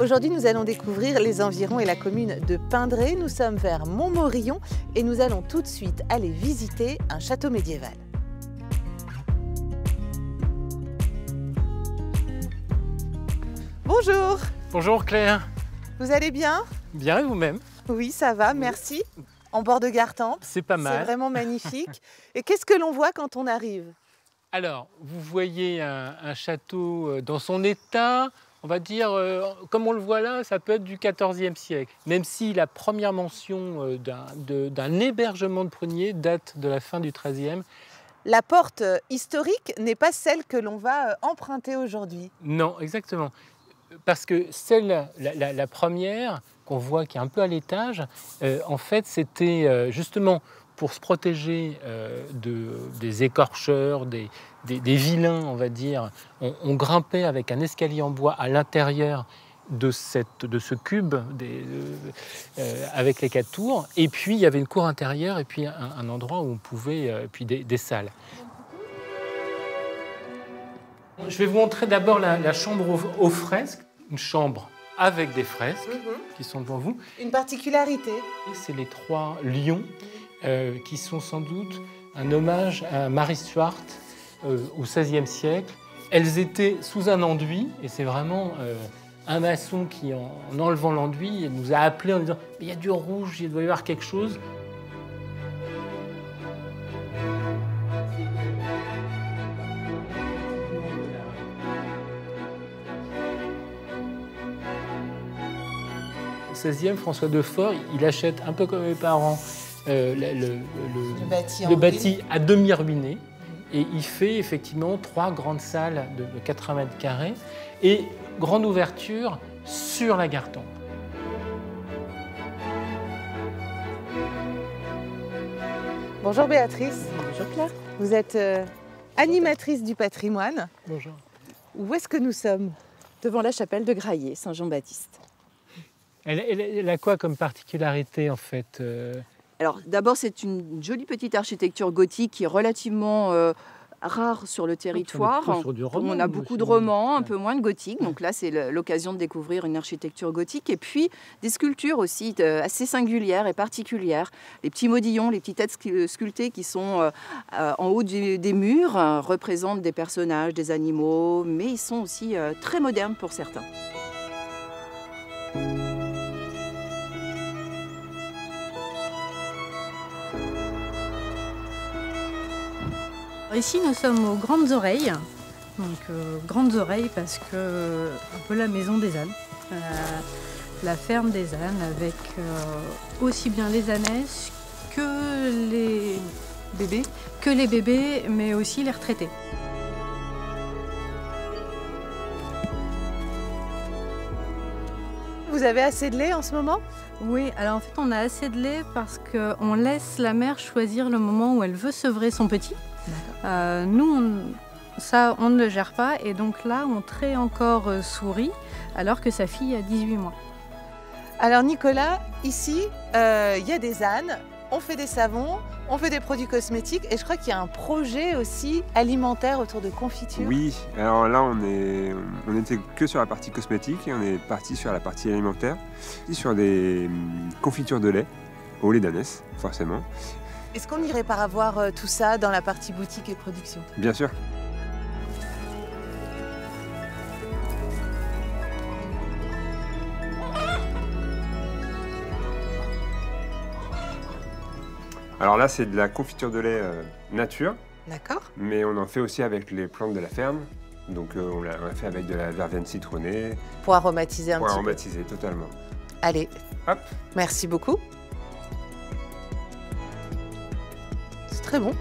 Aujourd'hui, nous allons découvrir les environs et la commune de Pindré. Nous sommes vers Montmorillon et nous allons tout de suite aller visiter un château médiéval. Bonjour. Bonjour Claire. Vous allez bien? Bien et vous-même? Oui, ça va, merci. En bord de Gartempe. C'est pas mal. C'est vraiment magnifique. Et qu'est-ce que l'on voit quand on arrive? Alors, vous voyez un château dans son état, on va dire, comme on le voit là, ça peut être du XIVe siècle. Même si la première mention d'un hébergement de pruniers date de la fin du XIIIe. La porte historique n'est pas celle que l'on va emprunter aujourd'hui. Non, exactement. Parce que celle, la première, qu'on voit qui est un peu à l'étage, en fait, c'était justement pour se protéger des écorcheurs, des vilains, on va dire. On grimpait avec un escalier en bois à l'intérieur de ce cube avec les 4 tours. Et puis, il y avait une cour intérieure et puis un endroit où on pouvait, puis des salles. Je vais vous montrer d'abord la chambre aux fresques, une chambre avec des fresques qui sont devant vous. Une particularité. C'est les 3 lions qui sont sans doute un hommage à Marie Stuart au XVIe siècle. Elles étaient sous un enduit et c'est vraiment un maçon qui, en enlevant l'enduit, nous a appelés en disant « il y a du rouge, il doit y avoir quelque chose ». Au XVIe, François de Fort, il achète un peu comme mes parents le bâti à demi ruiné et il fait effectivement 3 grandes salles de 80 mètres carrés et grande ouverture sur la Gartempe. Bonjour Béatrice. Bonjour Claire. Vous êtes animatrice du patrimoine. Bonjour. Où est-ce que nous sommes? Devant la chapelle de Graillé, Saint-Jean-Baptiste. Elle a quoi comme particularité en fait Alors d'abord, c'est une jolie petite architecture gothique qui est relativement rare sur le territoire. On a beaucoup de romans, un peu moins de gothique. Donc là, c'est l'occasion de découvrir une architecture gothique. Et puis des sculptures aussi assez singulières et particulières. Les petits modillons, les petites têtes sculptées qui sont en haut des murs représentent des personnages, des animaux, mais ils sont aussi très modernes pour certains. Ici, nous sommes aux Grandes Oreilles. Donc, Grandes Oreilles parce que un peu la maison des ânes, la ferme des ânes avec aussi bien les ânesses que les bébés, mais aussi les retraités. Vous avez assez de lait en ce moment? Oui, alors en fait, on a assez de lait parce qu'on laisse la mère choisir le moment où elle veut sevrer son petit. Nous, on ne le gère pas et donc là, on traite encore Souris alors que sa fille a 18 mois. Alors Nicolas, ici, il y a des ânes, on fait des savons, on fait des produits cosmétiques et je crois qu'il y a un projet aussi alimentaire autour de confitures. Oui, alors là, on était que sur la partie cosmétique et on est parti sur la partie alimentaire, sur des confitures de lait, au lait d'ânesse, forcément. Est-ce qu'on irait par avoir tout ça dans la partie boutique et production? Bien sûr. Alors là, c'est de la confiture de lait nature. D'accord. Mais on en fait aussi avec les plantes de la ferme. Donc on l'a fait avec de la verveine citronnée. Pour aromatiser un petit peu. Pour aromatiser, totalement. Allez, hop. Merci beaucoup. C'est très bon.